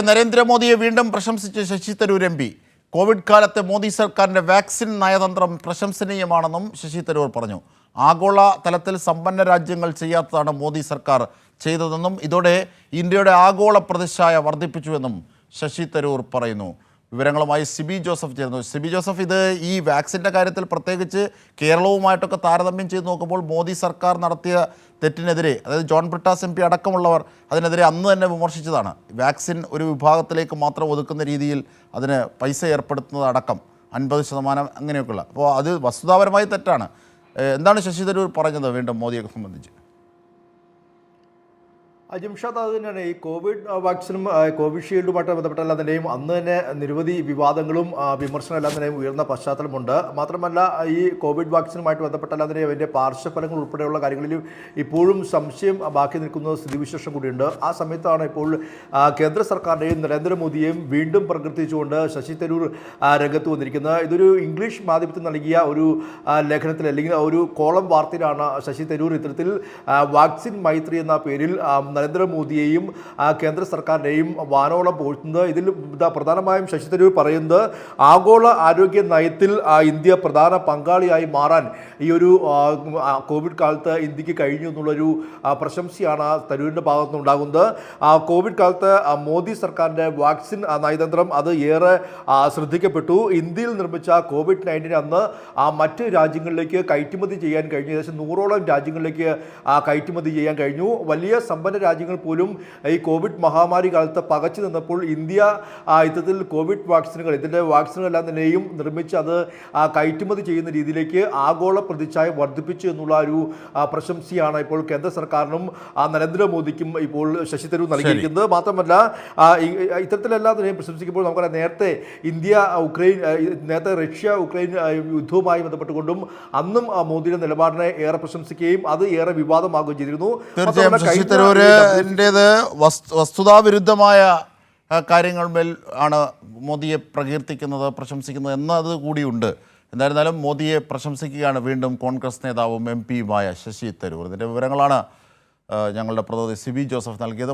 നരേന്ദ്രമോദിയെ വീണ്ടും പ്രശംസിച്ച് Shashi Tharoor M P. Covid കാലത്തെ മോദി സർക്കാരിൻ്റെ വാക്സിൻ നയതന്ത്രം പ്രശംസനീയമാണെന്നും ശശി തരൂർ പറഞ്ഞു. ആഗോള തലത്തിൽ സമ്പന്ന രാജ്യങ്ങൾ ചെയ്യാത്തതാണ് മോദി സർക്കാർ ചെയ്തതെന്നും ഇതോടെ ഇന്ത്യയുടെ ആഗോള പ്രതിച്ഛായ വർദ്ധിപ്പിച്ചുവെന്നും ശശി തരൂർ പറയുന്നു. വിവരങ്ങളുമായി സിബി ജോസഫ് ചേർന്നു. സിബി ജോസഫ്, ഇത് ഈ വാക്സിൻ്റെ കാര്യത്തിൽ പ്രത്യേകിച്ച് കേരളവുമായിട്ടൊക്കെ താരതമ്യം ചെയ്ത് നോക്കുമ്പോൾ മോദി സർക്കാർ നടത്തിയ തെറ്റിനെതിരെ, അതായത് ജോൺ ബ്രിട്ടാസ് എം പി അടക്കമുള്ളവർ അതിനെതിരെ അന്ന് തന്നെ വിമർശിച്ചതാണ്. വാക്സിൻ ഒരു വിഭാഗത്തിലേക്ക് മാത്രം ഒതുക്കുന്ന രീതിയിൽ അതിന് പൈസ ഏർപ്പെടുത്തുന്നത് അടക്കം 50% അങ്ങനെയൊക്കെയുള്ള, അപ്പോൾ അത് വസ്തുതാപരമായി തെറ്റാണ്. എന്താണ് ശശി തരൂർ പറഞ്ഞത് വീണ്ടും മോദിയെ സംബന്ധിച്ച്? ജിംഷാദ്, അത് തന്നെയാണ് ഈ കോവിഡ് വാക്സിനും കോവിഷീൽഡുമായിട്ട് ബന്ധപ്പെട്ടെല്ലാം തന്നെയും അന്ന് തന്നെ നിരവധി വിവാദങ്ങളും വിമർശനമെല്ലാം തന്നെയും ഉയർന്ന പശ്ചാത്തലമുണ്ട്. മാത്രമല്ല, ഈ കോവിഡ് വാക്സിനുമായിട്ട് ബന്ധപ്പെട്ടെല്ലാം തന്നെയും അതിൻ്റെ പാർശ്വഫലങ്ങൾ ഉൾപ്പെടെയുള്ള കാര്യങ്ങളിലും ഇപ്പോഴും സംശയം ബാക്കി നിൽക്കുന്ന സ്ഥിതിവിശേഷം കൂടിയുണ്ട്. ആ സമയത്താണ് ഇപ്പോൾ കേന്ദ്ര സർക്കാരിനെയും നരേന്ദ്രമോദിയെയും വീണ്ടും പ്രകീർത്തിച്ചുകൊണ്ട് ശശി തരൂർ രംഗത്ത് വന്നിരിക്കുന്നത്. ഇതൊരു ഇംഗ്ലീഷ് മാധ്യമത്തിൽ നൽകിയ ഒരു ലേഖനത്തിൽ, അല്ലെങ്കിൽ ഒരു കോളം വാർത്തയിലാണ് ശശി തരൂർ ഇത്തരത്തിൽ വാക്സിൻ മൈത്രി എന്ന പേരിൽ നരേന്ദ്രമോദിയെയും കേന്ദ്ര സർക്കാരിനെയും വാനോളം പോഴ്ത്തുന്നത്. ഇതിൽ പ്രധാനമായും ശശി തരൂർ പറയുന്നത് ആഗോള ആരോഗ്യ നയത്തിൽ ഇന്ത്യ പ്രധാന പങ്കാളിയായി മാറാൻ ഈ ഒരു കോവിഡ് കാലത്ത് ഇന്ത്യക്ക് കഴിഞ്ഞു എന്നുള്ളൊരു പ്രശംസയാണ് തരൂരിൻ്റെ ഭാഗത്തു നിന്നുണ്ടാകുന്നത്. കോവിഡ് കാലത്ത് മോദി സർക്കാരിൻ്റെ വാക്സിൻ നയതന്ത്രം അത് ഏറെ ശ്രദ്ധിക്കപ്പെട്ടു. ഇന്ത്യയിൽ നിർമ്മിച്ച COVID-19 അന്ന് മറ്റ് രാജ്യങ്ങളിലേക്ക് കയറ്റുമതി ചെയ്യാൻ കഴിഞ്ഞു. ഏകദേശം 100ഓളം രാജ്യങ്ങളിലേക്ക് കയറ്റുമതി ചെയ്യാൻ കഴിഞ്ഞു. വലിയ സമ്പന്ന രാജ്യങ്ങൾ പോലും ഈ കോവിഡ് മഹാമാരി കാലത്ത് പകച്ചു നിന്നപ്പോൾ ഇന്ത്യ ഇത്തരത്തിൽ കോവിഡ് വാക്സിനുകൾ, ഇതിൻ്റെ വാക്സിനുകളെല്ലാം തന്നെയും നിർമ്മിച്ച് അത് കയറ്റുമതി ചെയ്യുന്ന രീതിയിലേക്ക് ആഗോള പ്രതിച്ഛായ വർദ്ധിപ്പിച്ചു എന്നുള്ള ഒരു പ്രശംസയാണ് ഇപ്പോൾ കേന്ദ്ര സർക്കാരിനും നരേന്ദ്രമോദിക്കും ഇപ്പോൾ ശശി തരൂർ നൽകിയിരിക്കുന്നത്. മാത്രമല്ല, ഇത്തരത്തിലെല്ലാം തന്നെയും പ്രശംസിക്കുമ്പോൾ നമുക്കറിയാം, നേരത്തെ ഇന്ത്യ ഉക്രൈൻ, നേരത്തെ റഷ്യ ഉക്രൈൻ യുദ്ധവുമായി ബന്ധപ്പെട്ടുകൊണ്ടും അന്നും മോദിയുടെ നിലപാടിനെ ഏറെ പ്രശംസിക്കുകയും അത് ഏറെ വിവാദമാകുകയും ചെയ്തിരുന്നു. ൻ്റേത് വസ്തുതാവിരുദ്ധമായ കാര്യങ്ങളിന്മേൽ ആണ് മോദിയെ പ്രകീർത്തിക്കുന്നത്, പ്രശംസിക്കുന്നത് എന്നത് കൂടിയുണ്ട്. എന്തായിരുന്നാലും മോദിയെ പ്രശംസിക്കുകയാണ് വീണ്ടും കോൺഗ്രസ് നേതാവും MP യുമായ ശശി തരൂർ. ഇതിൻ്റെ വിവരങ്ങളാണ് ഞങ്ങളുടെ പ്രതിനിധി സിബി ജോസഫ് നൽകിയത്.